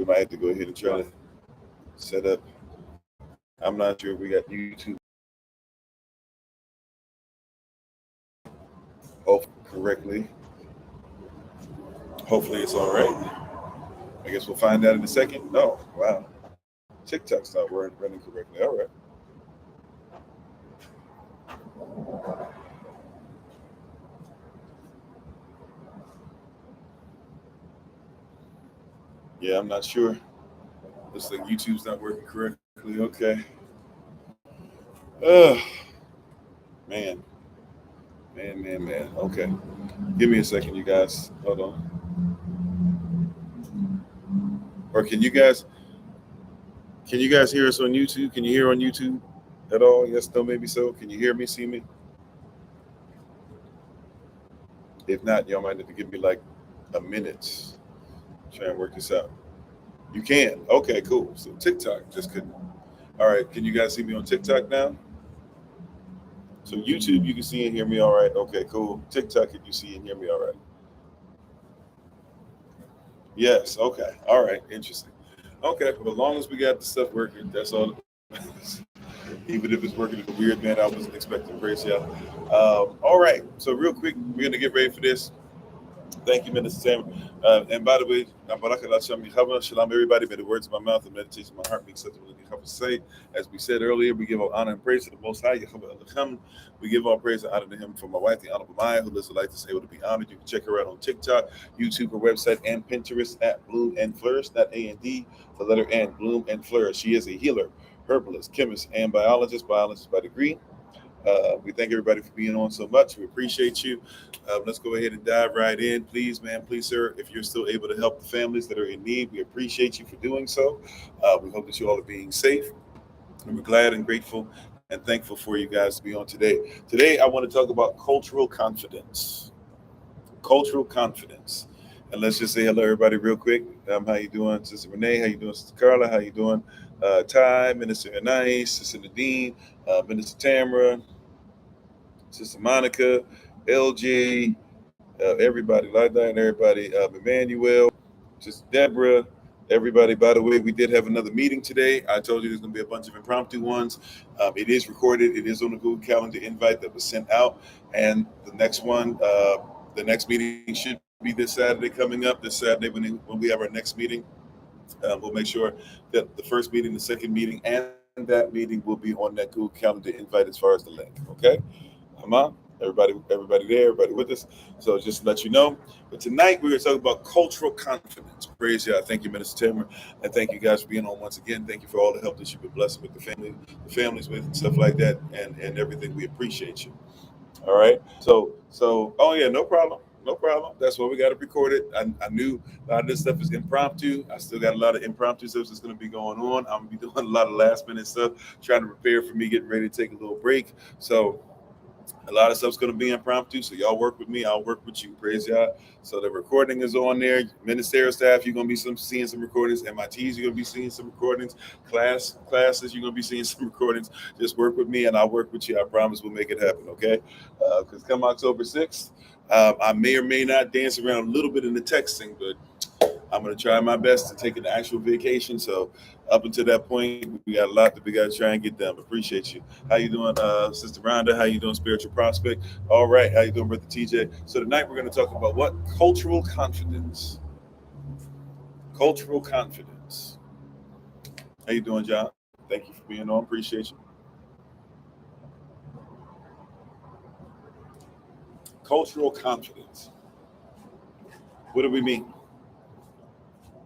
we might have to go ahead and try to set up. I'm not sure if we got YouTube off correctly. Hopefully it's all right. I guess we'll find out in a second. No, wow. TikTok's not running correctly. All right. Yeah, I'm not sure. Looks like YouTube's not working correctly. Okay. Uh, man. Man. Okay. Give me a second, you guys. Hold on. Or can you guys hear us on YouTube? Can you hear on YouTube at all? Yes, no, maybe so. Can you hear me, see me? If not, y'all might have to give me like a minute. Try and work this out. You can. Okay, cool. So TikTok just couldn't. All right. Can you guys see me on TikTok now? So YouTube, you can see and hear me all right. Okay, cool. TikTok, can you see and hear me all right? Yes. Okay. All right. Interesting. Okay. Well, as long as we got the stuff working, that's all. Even if it's working in a weird manner, I wasn't expecting. Praise y'all. All right. So real quick, we're gonna get ready for this. Thank you, Minister Sam. And by the way, shalom, everybody. May the words of my mouth and meditation of my heart be acceptable in your sight. As we said earlier, we give all honor and praise to the Most High. We give all praise and honor to Him for my wife, the Honorable Maya, who lives a life that's able to be honored. You can check her out on TikTok, YouTube, her website, and Pinterest at Bloom and Flourish, not A&D, the letter N, Bloom and Flourish. She is a healer, herbalist, chemist, and biologist by degree. We thank everybody for being on so much. We appreciate you. Let's go ahead and dive right in. Please, man, please, sir, if you're still able to help the families that are in need, we appreciate you for doing so. We hope that you all are being safe. And we're glad and grateful and thankful for you guys to be on today. Today, I want to talk about cultural confidence. Cultural confidence. And let's just say hello, everybody, real quick. How you doing, Sister Renee? How you doing, Sister Carla? How you doing, Ty, Minister Anais, Sister Nadine, Minister Tamara, Sister Monica, LJ, everybody, Lida, and everybody, Emmanuel, Sister Deborah, everybody. By the way, we did have another meeting today. I told you there's going to be a bunch of impromptu ones. It is recorded. It is on the Google Calendar invite that was sent out. And the next one, the next meeting should be this Saturday coming up. This Saturday when we have our next meeting, we'll make sure that the first meeting, the second meeting, and that meeting will be on that Google Calendar invite as far as the link. Okay. Everybody there, everybody with us. So just to let you know. But tonight we're going to talk about cultural confidence. Praise God. Thank you, Minister Tamer. And thank you guys for being on once again. Thank you for all the help that you've been blessed with the families with and stuff like that and everything. We appreciate you. All right. So oh yeah, no problem. No problem. That's why we got to record it. I knew a lot of this stuff is impromptu. I still got a lot of impromptu stuff that's going to be going on. I'm going to be doing a lot of last minute stuff, trying to prepare for me getting ready to take a little break. So a lot of stuff's going to be impromptu, so y'all work with me. I'll work with you. Praise y'all. So the recording is on there. Ministerial staff, you're going to be seeing some recordings. MITs, you're going to be seeing some recordings. Classes, you're going to be seeing some recordings. Just work with me, and I'll work with you. I promise we'll make it happen, okay? Because come October 6th, I may or may not dance around a little bit in the texting, but I'm going to try my best to take an actual vacation. So up until that point, we got a lot that we got to try and get done. Appreciate you. How you doing, Sister Rhonda? How you doing, Spiritual Prospect? All right. How you doing, Brother TJ? So tonight we're going to talk about what? Cultural confidence. Cultural confidence. How you doing, John? Thank you for being on. Appreciate you. Cultural confidence. What do we mean?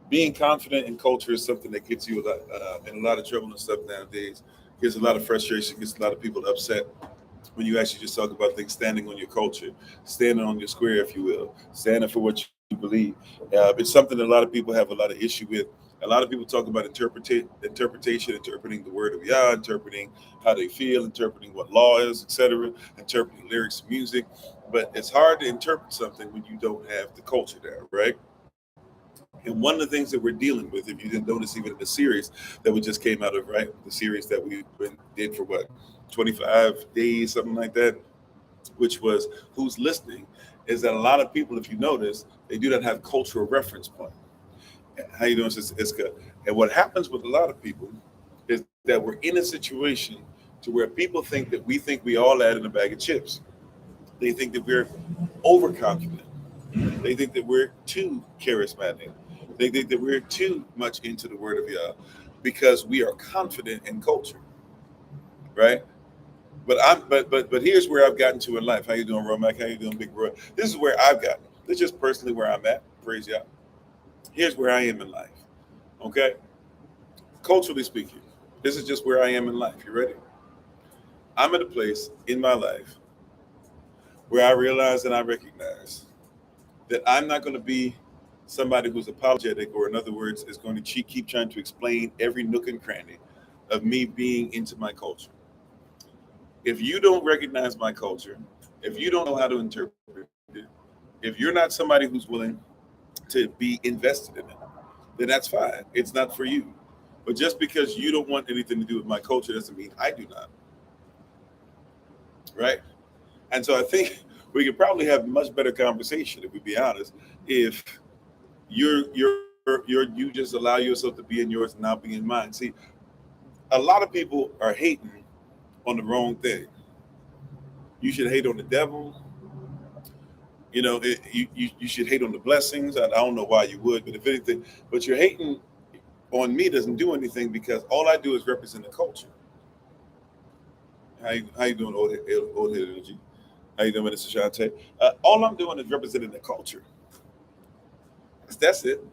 Being confident in culture is something that gets you in a lot of trouble and stuff nowadays. Gets a lot of frustration, gets a lot of people upset when you actually just talk about things standing on your culture, standing on your square, if you will, standing for what you believe. It's something that a lot of people have a lot of issue with. A lot of people talk about interpretation, interpreting the word of Yah, interpreting how they feel, interpreting what law is, etc., interpreting lyrics, music. But it's hard to interpret something when you don't have the culture there, right? And one of the things that we're dealing with, if you didn't notice, even in the series that we just came out of, right? The series that we did for 25 days, something like that, which was Who's Listening, is that a lot of people, if you notice, they do not have cultural reference point. How you doing, Sister Iska? And what happens with a lot of people is that we're in a situation to where people think we all add in a bag of chips. They think that we're overconfident. They think that we're too charismatic. They think that we're too much into the word of Yah because we are confident in culture, right? But here's where I've gotten to in life. How you doing, Romac? How you doing, Big Bro? This is where I've gotten. This is just personally where I'm at. Praise Yah. Here's where I am in life. Okay? Culturally speaking, this is just where I am in life. You ready? I'm at a place in my life where I realize and I recognize that I'm not going to be somebody who's apologetic, or in other words, is going to keep trying to explain every nook and cranny of me being into my culture. If you don't recognize my culture, if you don't know how to interpret it, if you're not somebody who's willing to be invested in it, then that's fine. It's not for you. But just because you don't want anything to do with my culture doesn't mean I do not. Right? And so I think we could probably have a much better conversation, if we be honest, if you just allow yourself to be in yours and not be in mine. See, a lot of people are hating on the wrong thing. You should hate on the devil. You know, you should hate on the blessings. I don't know why you would, but if anything, but you're hating on me doesn't do anything, because all I do is represent the culture. How you doing, old head energy? How you doing, Minister Shante? All I'm doing is representing the culture. That's it.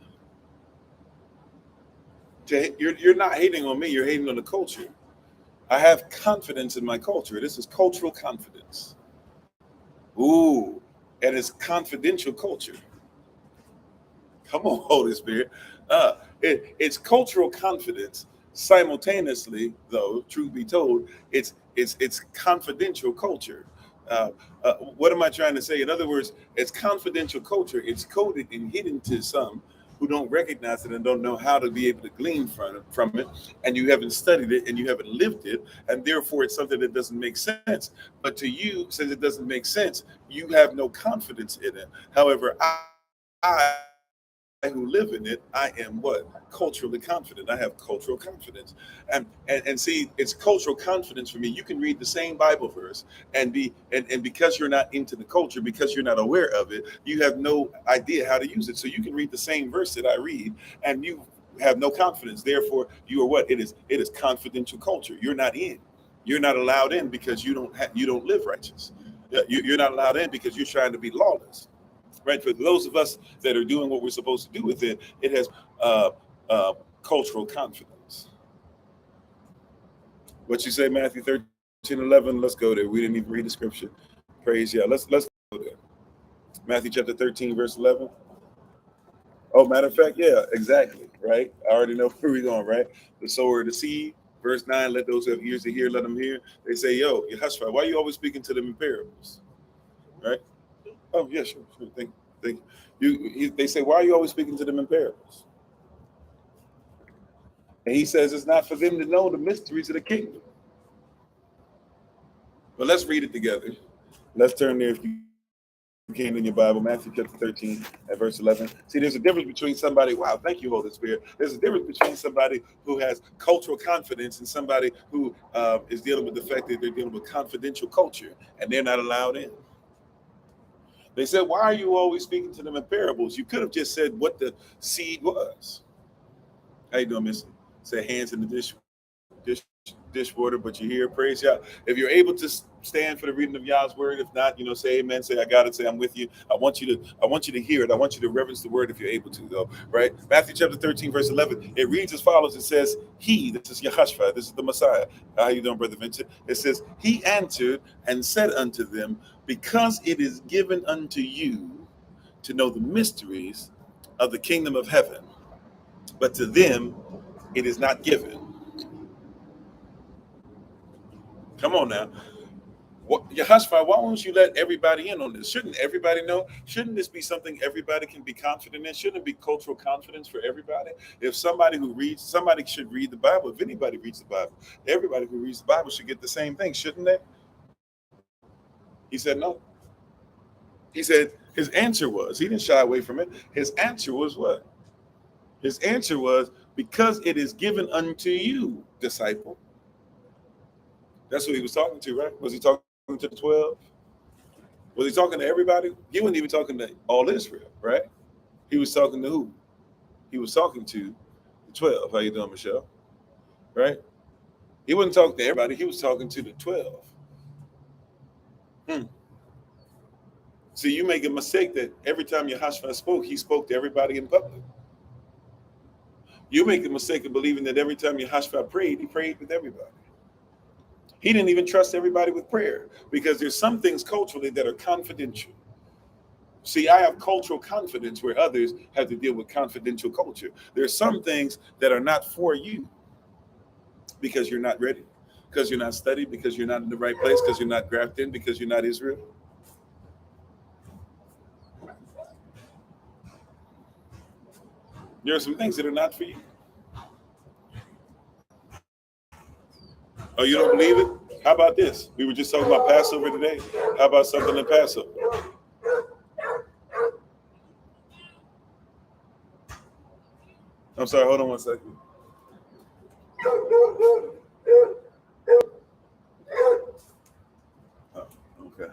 You're not hating on me. You're hating on the culture. I have confidence in my culture. This is cultural confidence. Ooh, and it's confidential culture. Come on, Holy Spirit. It's cultural confidence. Simultaneously, though, truth be told, it's confidential culture. What am I trying to say? In other words, it's confidential culture. It's coded and hidden to some who don't recognize it and don't know how to be able to glean from it. And you haven't studied it and you haven't lived it, and therefore it's something that doesn't make sense. But to you, since it doesn't make sense, you have no confidence in it. However, I who live in it, I am what? Culturally confident. I have cultural confidence. And see, it's cultural confidence for me. You can read the same Bible verse and because you're not into the culture, because you're not aware of it, you have no idea how to use it. So you can read the same verse that I read and you have no confidence. Therefore, you are what? It is confidential culture. You're not in. You're not allowed in because you don't live righteous. You're not allowed in because you're trying to be lawless. Right? For those of us that are doing what we're supposed to do with it, it has uh, cultural confidence. What you say, Matthew 13:11? Let's go there. We didn't even read the scripture. Praise yeah. Let's go there. Matthew chapter 13, verse 11. Oh, matter of fact, yeah, exactly. Right. I already know where we're going, right? The sower of the seed. Verse 9, let those who have ears to hear, let them hear. They say, yo, Yehoshua, why are you always speaking to them in parables? Right? Oh, yeah, sure. Thank you. They say, why are you always speaking to them in parables? And he says it's not for them to know the mysteries of the kingdom. But let's read it together. Let's turn there if you can in your Bible, Matthew chapter 13 and verse 11. See, there's a difference between somebody, wow, thank you, Holy Spirit. There's a difference between somebody who has cultural confidence and somebody who is dealing with the fact that they're dealing with confidential culture and they're not allowed in. They said, why are you always speaking to them in parables? You could have just said what the seed was. How you doing, Miss? Say hands in the dish dishwater, but you're here. Praise Yah. If you're able to stand for the reading of Yah's word, if not, say amen, say I got it, say I'm with you. I want you to hear it. I want you to reverence the word if you're able to, though. Right? Matthew chapter 13, verse 11. It reads as follows. It says, this is Yehoshua, this is the Messiah. How you doing, Brother Vincent? It says, he answered and said unto them, because it is given unto you to know the mysteries of the kingdom of heaven, but to them it is not given. Come on now. Yehoshua, why won't you let everybody in on this? Shouldn't everybody know? Shouldn't this be something everybody can be confident in? Shouldn't it be cultural confidence for everybody? If somebody should read the Bible. If anybody reads the Bible, everybody who reads the Bible should get the same thing, shouldn't they? He said no. He said his answer was, he didn't shy away from it. His answer was what? His answer was, because it is given unto you, disciple. That's who he was talking to, right? Was he talking to the 12? Was he talking to everybody? He wasn't even talking to all Israel, right? He was talking to who? He was talking to the 12. How you doing, Michelle? Right? He wasn't talking to everybody. He was talking to the 12. Hmm. See, you make a mistake that every time Yahushua spoke, he spoke to everybody in public. You make the mistake of believing that every time Yahushua prayed, he prayed with everybody. He didn't even trust everybody with prayer because there's some things culturally that are confidential. See, I have cultural confidence where others have to deal with confidential culture. There's some things that are not for you because you're not ready, because you're not studied, because you're not in the right place, because you're not grafted in, because you're not Israel. There are some things that are not for you. Oh, you don't believe it? How about this? We were just talking about Passover today. How about something in Passover? I'm sorry, hold on one second. Oh, okay.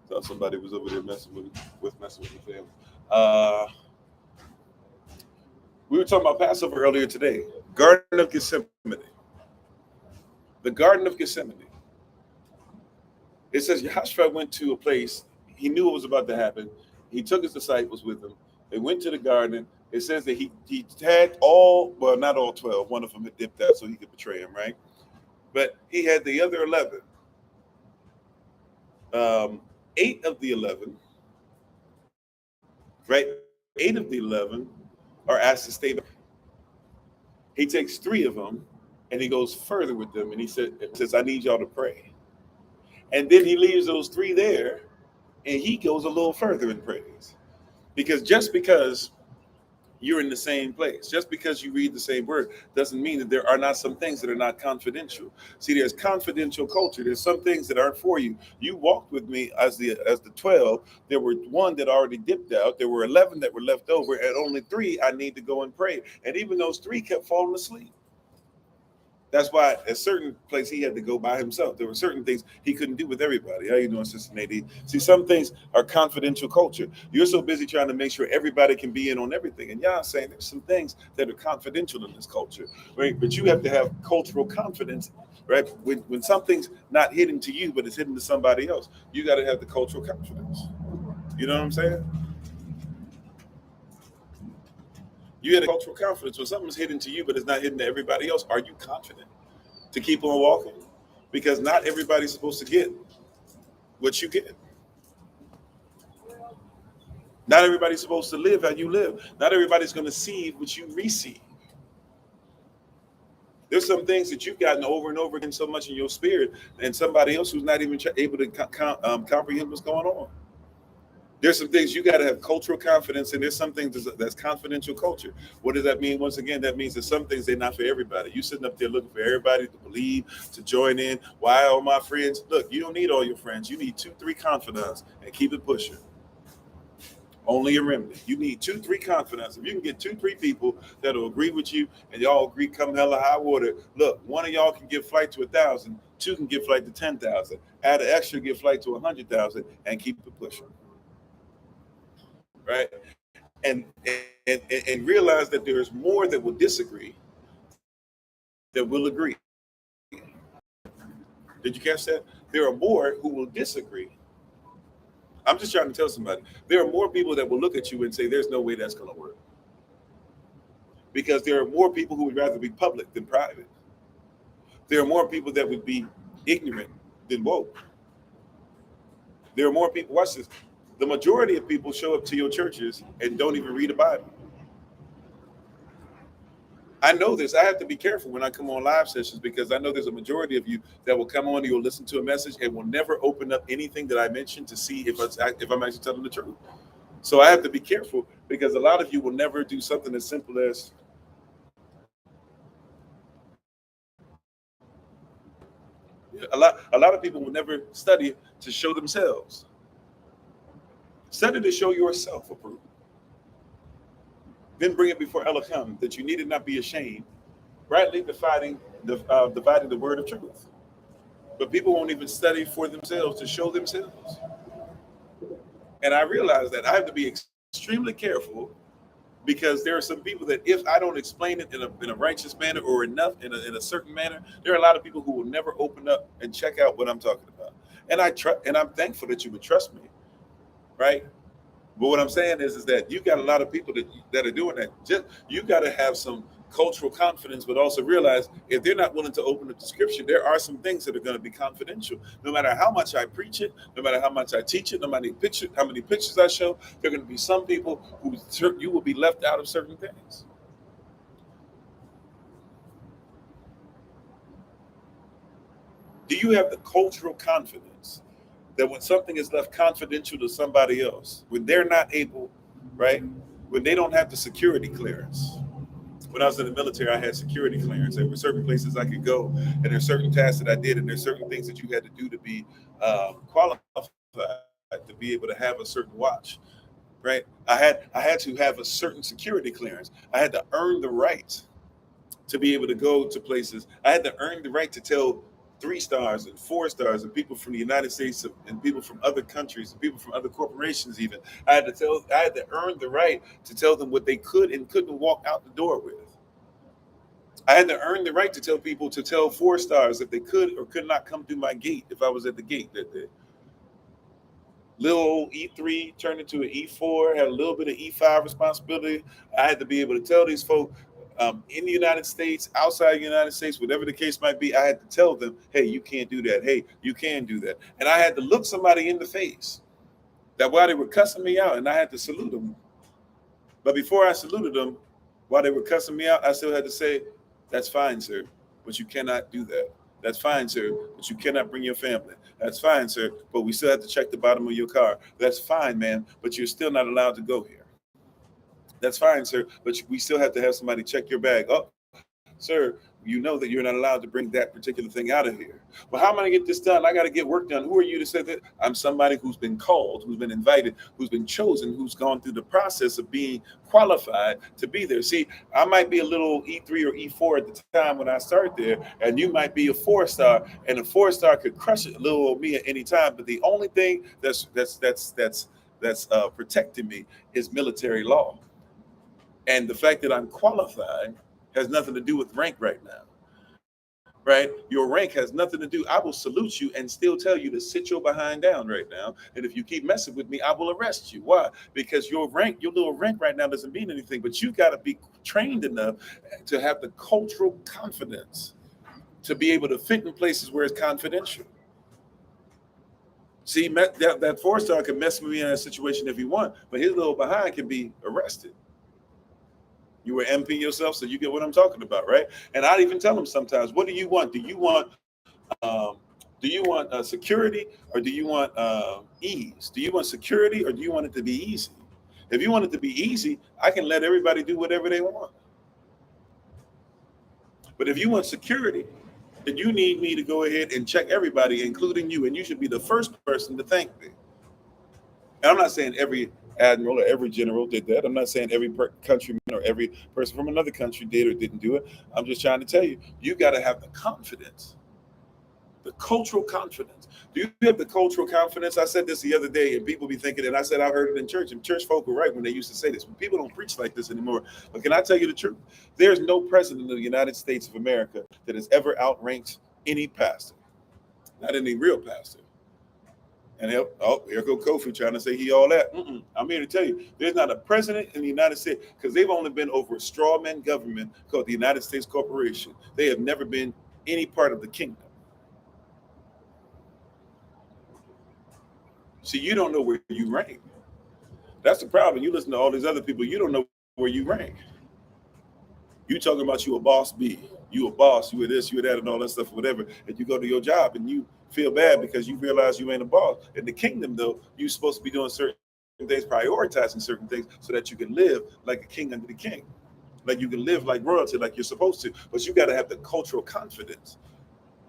Thought somebody was over there messing with the family. Uh, we were talking about Passover earlier today. Garden of Gethsemane. The Garden of Gethsemane. It says Yahshua went to a place. He knew what was about to happen. He took his disciples with him. They went to the garden. It says that he had all, well, not all 12. One of them had dipped out so he could betray him, right? But he had the other 11. 8 of the 11, right? 8 of the 11 are asked to stay back. He takes 3 of them and he goes further with them and he says, I need y'all to pray. And then he leaves those 3 there and he goes a little further in praise. Because just because you're in the same place, just because you read the same word, doesn't mean that there are not some things that are not confidential. See, there's confidential culture. There's some things that aren't for you. You walked with me as the 12. There were 1 that already dipped out. There were 11 that were left over, and only 3 I need to go and pray. And even those 3 kept falling asleep. That's why at a certain place he had to go by himself. There were certain things he couldn't do with everybody. How you doing, Sister Nadine? See, some things are confidential culture. You're so busy trying to make sure everybody can be in on everything. And y'all saying there's some things that are confidential in this culture, right? But you have to have cultural confidence, right? When something's not hidden to you, but it's hidden to somebody else, you got to have the cultural confidence. You know what I'm saying? You had a cultural confidence. When something's hidden to you, but it's not hidden to everybody else, are you confident to keep on walking? Because not everybody's supposed to get what you get. Not everybody's supposed to live how you live. Not everybody's going to see what you receive. There's some things that you've gotten over and over again so much in your spirit, and somebody else who's not even able to comprehend what's going on. There's some things you got to have cultural confidence in. There's some things that's confidential culture. What does that mean? Once again, that means that some things they're not for everybody. You sitting up there looking for everybody to believe, to join in. Why all my friends? Look, you don't need all your friends. You need 2, 3 confidants and keep it pushing. Only a remnant. You need 2, 3 confidants. If you can get 2, 3 people that'll agree with you and y'all agree come hella high water, look, one of y'all can give flight to 1,000, 2 can give flight to 10,000, add an extra, give flight to 100,000 and keep it pushing. Right? And realize that there's more that will disagree that will agree. Did you catch that? There are more who will disagree. I'm just trying to tell somebody. There are more people that will look at you and say, there's no way that's going to work. Because there are more people who would rather be public than private. There are more people that would be ignorant than woke. There are more people, watch this. The majority of people show up to your churches and don't even read the Bible. I know this. I have to be careful when I come on live sessions because I know there's a majority of you that will come on and you'll listen to a message and will never open up anything that I mentioned to see if I'm actually telling the truth. So I have to be careful because a lot of you will never do something as simple as a lot of people will never study to show themselves. Study to show yourself approved. Then bring it before Elohim, that you needed not be ashamed, rightly dividing the word of truth. But people won't even study for themselves to show themselves. And I realize that I have to be extremely careful, because there are some people that if I don't explain it in a righteous manner or enough in a certain manner, there are a lot of people who will never open up and check out what I'm talking about. And I'm thankful that you would trust me, right? But what I'm saying is that you got a lot of people that are doing that. Just you got to have some cultural confidence, but also realize if they're not willing to open up the scripture, there are some things that are going to be confidential. No matter how much I preach it, no matter how much I teach it, no matter how many pictures I show, there are going to be some people who you will be left out of certain things. Do you have the cultural confidence that when something is left confidential to somebody else, when they're not able, right, when they don't have the security clearance? When I was in the military, I had security clearance. There were certain places I could go, and there's certain tasks that I did, and there's certain things that you had to do to be qualified to be able to have a certain watch, right? I had to have a certain security clearance. I had to earn the right to be able to go to places. I had to earn the right to tell 3 stars and 4 stars and people from the United States and people from other countries and people from other corporations even. I had to earn the right to tell them what they could and couldn't walk out the door with. I had to earn the right to tell people to tell 4 stars if they could or could not come through my gate if I was at the gate that day. Little old E3 turned into an E4, had a little bit of E5 responsibility. I had to be able to tell these folk in the United States, outside the United States, whatever the case might be, I had to tell them, hey, you can't do that. Hey, you can do that. And I had to look somebody in the face that while they were cussing me out, and I had to salute them. But before I saluted them, while they were cussing me out, I still had to say, that's fine, sir, but you cannot do that. That's fine, sir, but you cannot bring your family. That's fine, sir, but we still have to check the bottom of your car. That's fine, man, but you're still not allowed to go here. That's fine, sir, but we still have to have somebody check your bag. Oh, sir, you know that you're not allowed to bring that particular thing out of here. Well, how am I going to get this done? I got to get work done. Who are you to say that? I'm somebody who's been called, who's been invited, who's been chosen, who's gone through the process of being qualified to be there. See, I might be a little E3 or E4 at the time when I started there, and you might be a 4-star, and a 4-star could crush it, little old me at any time. But the only thing that's protecting me is military law. And the fact that I'm qualified has nothing to do with rank right now, right? Your rank has nothing to do. I will salute you and still tell you to sit your behind down right now. And if you keep messing with me, I will arrest you. Why? Because your little rank right now doesn't mean anything, but you got to be trained enough to have the cultural confidence to be able to fit in places where it's confidential. See, that 4-star can mess with me in a situation if he want, but his little behind can be arrested. You were MP yourself, so you get what I'm talking about, right? And I'd even tell them sometimes, what do you want? Do you want security, or do you want ease? Do you want security, or do you want it to be easy? If you want it to be easy, I can let everybody do whatever they want. But if you want security, then you need me to go ahead and check everybody, including you, and you should be the first person to thank me. And I'm not saying every admiral or every general did that. I'm not saying every countryman or every person from another country did or didn't do it. I'm just trying to tell you, you got to have the confidence, the cultural confidence. Do you have the cultural confidence? I said this the other day, and people be thinking, and I said I heard it in church, and church folk were right when they used to say this. But people don't preach like this anymore. But can I tell you the truth? There's no president of the United States of America that has ever outranked any pastor, not any real pastor. And here go Kofi trying to say he all that. I'm here to tell you, there's not a president in the United States, because they've only been over a straw man government called the United States Corporation. They have never been any part of the kingdom. See, you don't know where you rank. That's the problem. You listen to all these other people, you don't know where you rank. You talking about you a boss B, you a boss, you a this, you a that, and all that stuff, whatever. And you go to your job and you feel bad because you realize you ain't a boss. In the kingdom, though, you're supposed to be doing certain things, prioritizing certain things, so that you can live like a king under the king, like you can live like royalty, like you're supposed to. But you got to have the cultural confidence.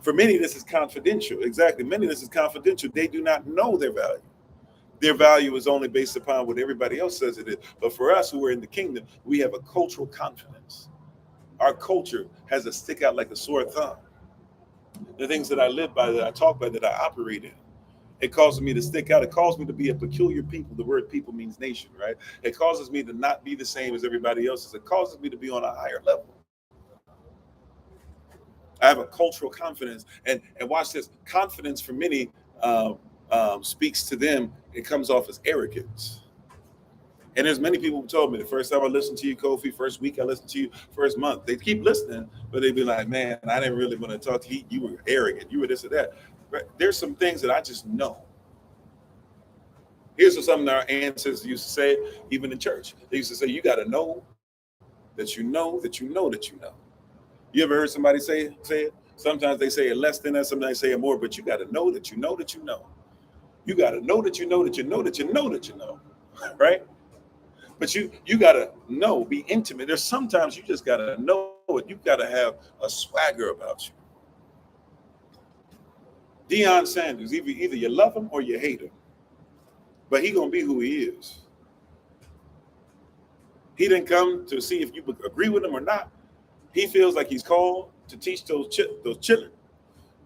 For many, this is confidential. Exactly. Many, this is confidential. They do not know their value. Their value is only based upon what everybody else says it is. But for us who are in the kingdom, we have a cultural confidence. Our culture has to stick out like a sore thumb. The things that I live by, that I talk by, that I operate in, it causes me to stick out. It causes me to be a peculiar people. The word people means nation, right? It causes me to not be the same as everybody else. It causes me to be on a higher level. I have a cultural confidence. And watch this. Confidence for many speaks to them. It comes off as arrogance. And there's many people who told me the first time I listened to you, Kofi, first week I listened to you, first month, they keep listening, but they'd be like, man, I didn't really want to talk to you. You were arrogant. You were this or that. But there's some things that I just know. Here's something our ancestors used to say, even in church. They used to say, you got to know that you know that you know that you know. You ever heard somebody say it? Sometimes they say it less than that. Sometimes they say it more, but you got to know that you know that you know. You got to know that you know that you know that you know that you know, right? But you got to know, be intimate. There's sometimes you just got to know it. You got to have a swagger about you. Deion Sanders, either you love him or you hate him, but he going to be who he is. He didn't come to see if you agree with him or not. He feels like he's called to teach those children.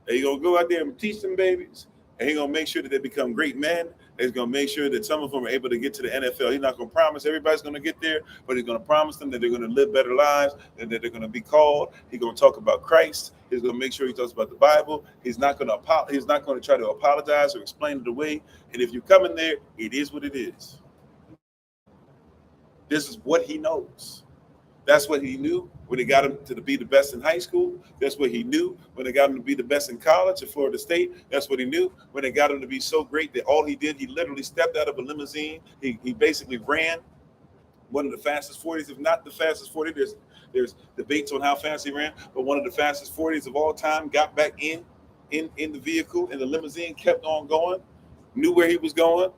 And he's going to go out there and teach them babies. And he's going to make sure that they become great men. He's going to make sure that some of them are able to get to the NFL. He's not going to promise everybody's going to get there, but he's going to promise them that they're going to live better lives, and that they're going to be called. He's going to talk about Christ. He's going to make sure he talks about the Bible. He's not going to try to apologize or explain it away. And if you come in there, it is what it is. This is what he knows. That's what he knew when they got him to be the best in high school. That's what he knew when they got him to be the best in college at Florida State. That's what he knew when they got him to be so great that all he did, he literally stepped out of a limousine. He basically ran one of the fastest 40s, if not the fastest 40. There's debates on how fast he ran, but one of the fastest 40s of all time. Got back in the vehicle, in the limousine, kept on going. Knew where he was going,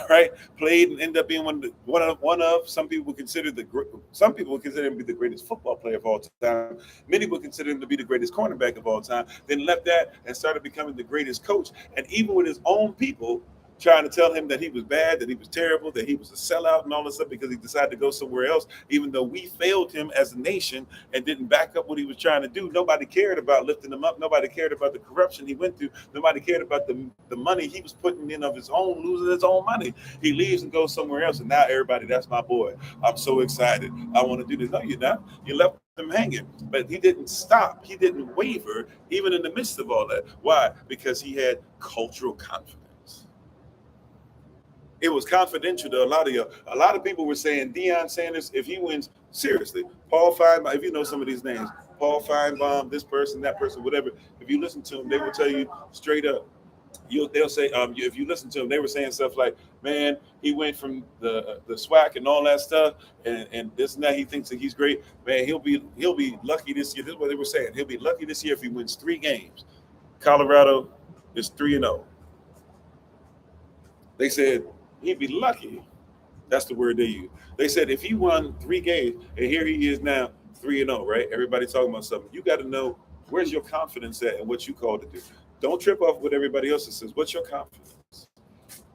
right? Played and ended up being one of some people would consider him to be the greatest football player of all time. Many would consider him to be the greatest cornerback of all time. Then left that and started becoming the greatest coach. And even with his own people trying to tell him that he was bad, that he was terrible, that he was a sellout and all this stuff because he decided to go somewhere else, even though we failed him as a nation and didn't back up what he was trying to do. Nobody cared about lifting him up. Nobody cared about the corruption he went through. Nobody cared about the money he was putting in of his own, losing his own money. He leaves and goes somewhere else. And now everybody, that's my boy. I'm so excited. I want to do this. No, you're not. You left him hanging. But he didn't stop. He didn't waver, even in the midst of all that. Why? Because he had cultural confidence. It was confidential to a lot of you. A lot of people were saying Deion Sanders, if he wins, seriously, Paul Feinbaum, if you know some of these names, Paul Feinbaum, this person, that person, whatever, if you listen to them, they will tell you straight up. They'll say, if you listen to them, they were saying stuff like, man, he went from the SWAC and all that stuff, and this and that. He thinks that he's great. Man, he'll be lucky this year. This is what they were saying. He'll be lucky this year if he wins 3 games. Colorado is 3-0. They said he'd be lucky. That's the word they use. They said if he won 3 games, and here he is now 3-0, right? Everybody talking about something. You got to know, where's your confidence at and what you called to do. Don't trip off what everybody else says. What's your confidence?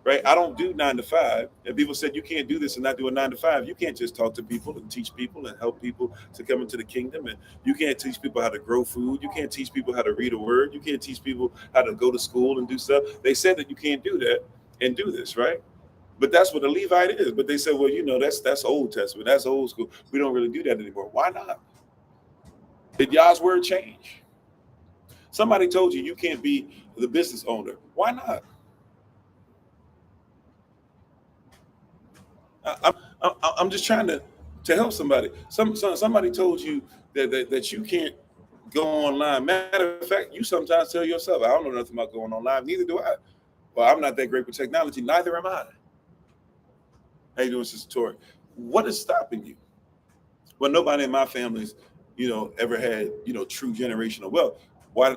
Right? I don't do 9 to 5. And people said you can't do this and not do a 9 to 5. You can't just talk to people and teach people and help people to come into the kingdom. And you can't teach people how to grow food. You can't teach people how to read a word. You can't teach people how to go to school and do stuff. They said that you can't do that and do this, right? But that's what a Levite is. But they said, well, that's Old Testament. That's old school. We don't really do that anymore. Why not? Did Yah's word change? Somebody told you can't be the business owner. Why not? I'm just trying to help somebody. Somebody told you that you can't go online. Matter of fact, you sometimes tell yourself, I don't know nothing about going online. Neither do I. Well, I'm not that great with technology. Neither am I. How you doing, Sister Tori? What is stopping you? Well, nobody in my family's, ever had, true generational wealth. Why?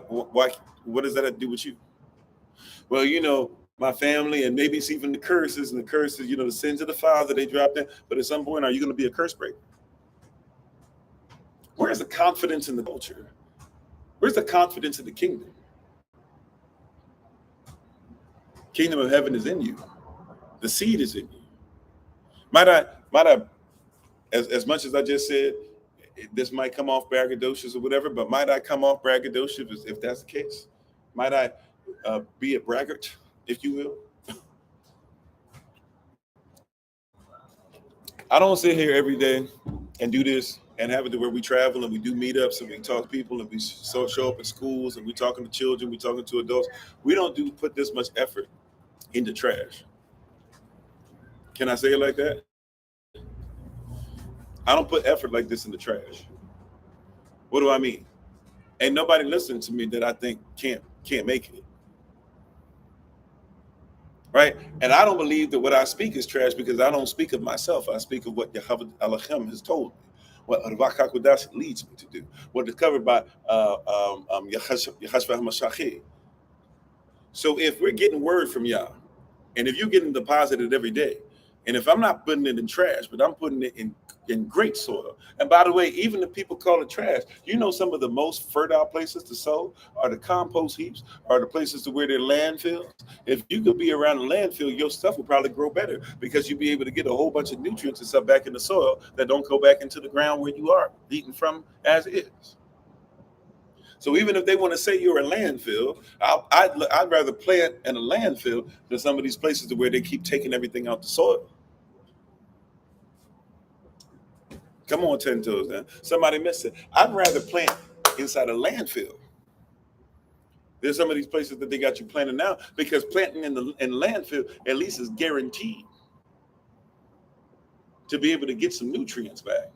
What does that have to do with you? Well, my family, and maybe it's even the curses, the sins of the father they dropped in. But at some point, are you going to be a curse breaker? Where's the confidence in the culture? Where's the confidence in the kingdom? Kingdom of heaven is in you. The seed is in you. Might I, as much as I just said, this might come off braggadocious or whatever, but might I come off braggadocious if that's the case? Might I be a braggart, if you will? I don't sit here every day and do this and have it to where we travel and we do meetups and we talk to people and we show up at schools and we talking to children, we talking to adults. We don't put this much effort into trash. Can I say it like that? I don't put effort like this in the trash. What do I mean? Ain't nobody listening to me that I think can't make it. Right? And I don't believe that what I speak is trash because I don't speak of myself. I speak of what Yahweh Elohim has told me, what Ruach HaKodesh leads me to do, what is covered by Yahashua HaMashiach. So if we're getting word from Yah, and if you're getting deposited every day, and if I'm not putting it in trash, but I'm putting it in great soil. And by the way, even if people call it trash, you know some of the most fertile places to sow are the compost heaps, are the places to where they're landfills. If you could be around a landfill, your stuff will probably grow better because you'll be able to get a whole bunch of nutrients and stuff back in the soil that don't go back into the ground where you are eating from as is. So even if they want to say you're a landfill, I'd rather plant in a landfill than some of these places to where they keep taking everything out the soil. Come on, 10 toes now. Somebody missed it. I'd rather plant inside a landfill. There's some of these places that they got you planting now because planting in landfill at least is guaranteed to be able to get some nutrients back.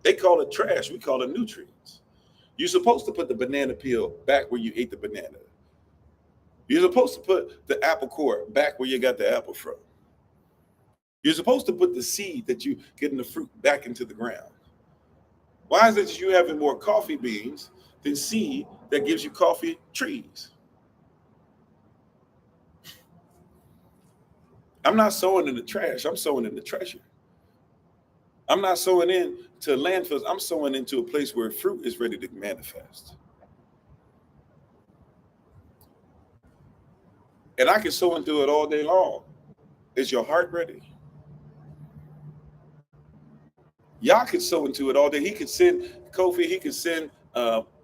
They call it trash. We call it nutrients. You're supposed to put the banana peel back where you ate the banana. You're supposed to put the apple core back where you got the apple from. You're supposed to put the seed that you get in the fruit back into the ground. Why is it that you having more coffee beans than seed that gives you coffee trees? I'm not sowing in the trash. I'm sowing in the treasure. I'm not sowing into landfills. I'm sowing into a place where fruit is ready to manifest. And I can sow into it all day long. Is your heart ready? Y'all could sow into it all day. He could send Kofi. He could send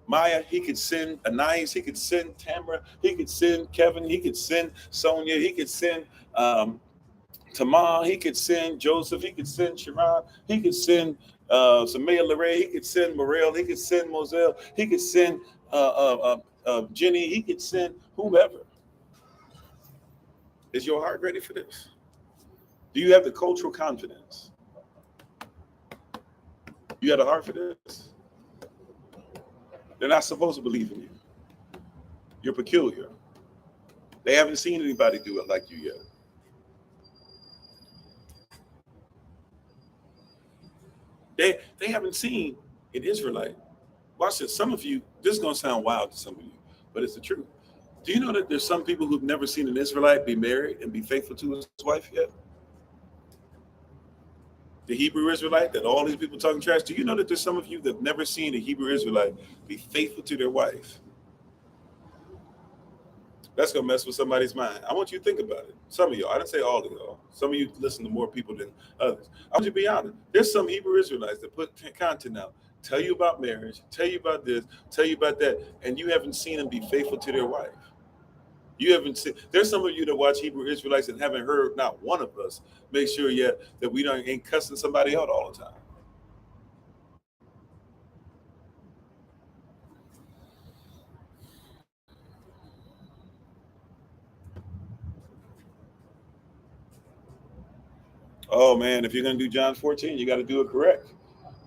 Maya. He could send Anais. He could send Tamara. He could send Kevin. He could send Sonia. He could send Tamar. He could send Joseph. He could send Sharon. He could send Samaya Larray. He could send Morel. He could send Moselle. He could send Jenny. He could send whomever. Is your heart ready for this? Do you have the cultural confidence? You got a heart for this? They're not supposed to believe in you. You're peculiar. They haven't seen anybody do it like you yet. They haven't seen an Israelite. Watch this. Some of you, this is going to sound wild to some of you, but it's the truth. Do you know that there's some people who've never seen an Israelite be married and be faithful to his wife yet? The Hebrew Israelite that all these people talking trash. Do you know that there's some of you that have never seen a Hebrew Israelite be faithful to their wife? That's going to mess with somebody's mind. I want you to think about it. Some of y'all, I didn't say all of y'all. Some of you listen to more people than others. I want you to be honest. There's some Hebrew Israelites that put content out, tell you about marriage, tell you about this, tell you about that, and you haven't seen them be faithful to their wife. You haven't seen. There's some of you that watch Hebrew Israelites and haven't heard not one of us make sure yet that we ain't cussing somebody out all the time. Oh man, if you're gonna do John 14, you got to do it correct.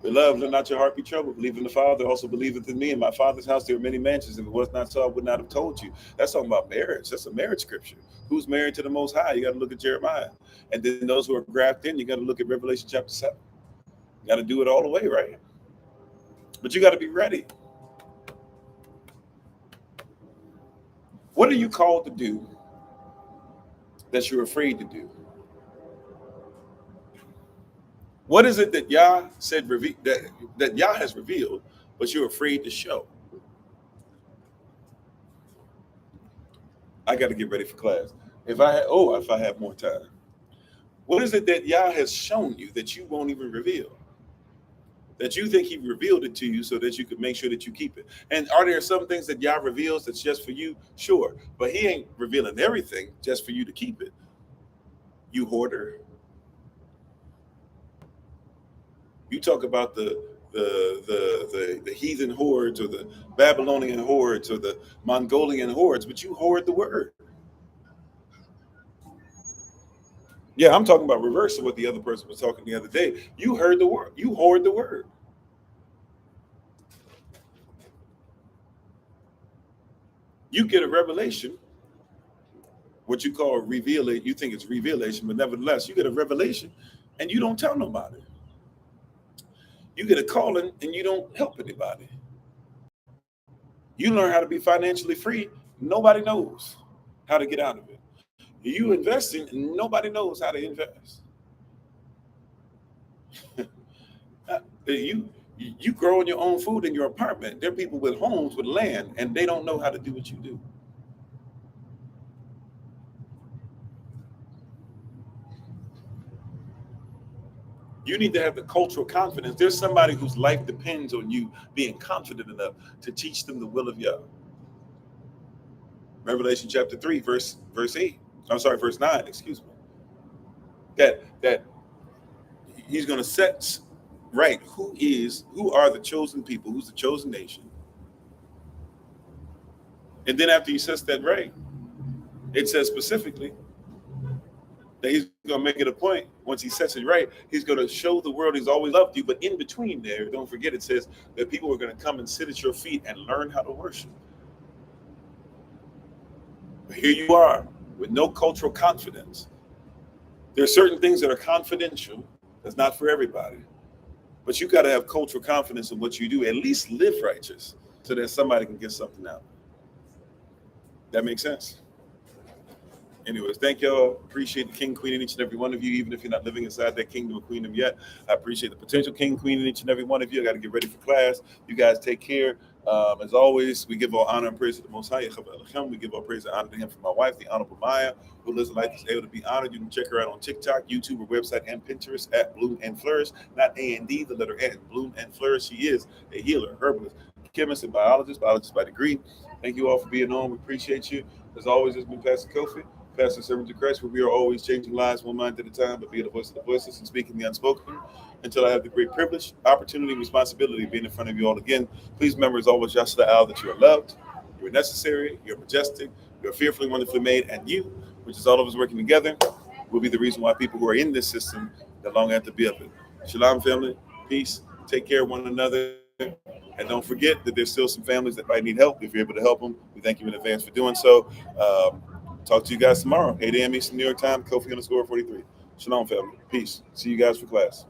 Beloved, let not your heart be troubled. Believe in the Father, also believeth in me. In my Father's house there are many mansions. If it was not so, I would not have told you. That's talking about marriage. That's a marriage scripture. Who's married to the Most High? You got to look at Jeremiah. And then those who are grafted in, you got to look at Revelation chapter 7. You got to do it all the way, right? But you got to be ready. What are you called to do that you're afraid to do? What is it that Yah said that Yah has revealed, but you're afraid to show? I got to get ready for class. If I have more time. What is it that Yah has shown you that you won't even reveal? That you think he revealed it to you so that you could make sure that you keep it. And are there some things that Yah reveals that's just for you? Sure. But he ain't revealing everything just for you to keep it. You hoarder. You talk about the heathen hordes or the Babylonian hordes or the Mongolian hordes, but you hoard the word. Yeah, I'm talking about reverse of what the other person was talking the other day. You heard the word. You hoard the word. You get a revelation, what you call reveal it. You think it's revelation, but nevertheless, you get a revelation and you don't tell nobody. You get a calling and you don't help anybody. You learn how to be financially free. Nobody knows how to get out of it. You investing, and nobody knows how to invest. You growing your own food in your apartment. There are people with homes with land, and they don't know how to do what you do. You need to have the cultural confidence. There's somebody whose life depends on you being confident enough to teach them the will of Yah. Revelation chapter 3, verse 8. I'm sorry, verse 9, excuse me. That he's going to set right who are the chosen people, who's the chosen nation. And then after he sets that right, it says specifically that he's going to make it a point. Once he sets it right, he's going to show the world he's always loved you. But in between there, don't forget, it says that people are going to come and sit at your feet and learn how to worship. But here you are with no cultural confidence. There are certain things that are confidential. That's not for everybody. But you got to have cultural confidence in what you do. At least live righteous so that somebody can get something out. That makes sense? Anyways, thank y'all. Appreciate the king, queen in each and every one of you, even if you're not living inside that kingdom or queendom yet. I appreciate the potential king, queen in each and every one of you. I got to get ready for class. You guys take care. As always, we give all honor and praise to the Most High. We give all praise and honor to him for my wife, the Honorable Maya, who lives a life that's able to be honored. You can check her out on TikTok, YouTube, her website, and Pinterest at Bloom and Flourish. Not A&D, the letter N. Bloom and Flourish. She is a healer, herbalist, chemist, and biologist by degree. Thank you all for being on. We appreciate you. As always, it's been Pastor Kofi, Pastor Servant to Christ, where we are always changing lives one mind at a time, but be the voice of the voiceless and speaking the unspoken until I have the great privilege, opportunity, and responsibility of being in front of you all again. Please remember, as always, Yashla Al, that you are loved, you are necessary, you're majestic, you're fearfully, wonderfully made, and you, which is all of us working together, will be the reason why people who are in this system no longer have to be of it. Shalom, family. Peace. Take care of one another. And don't forget that there's still some families that might need help. If you're able to help them, we thank you in advance for doing so. Talk to you guys tomorrow, 8 a.m. Eastern New York time, Kofi _43. Shalom, family. Peace. See you guys for class.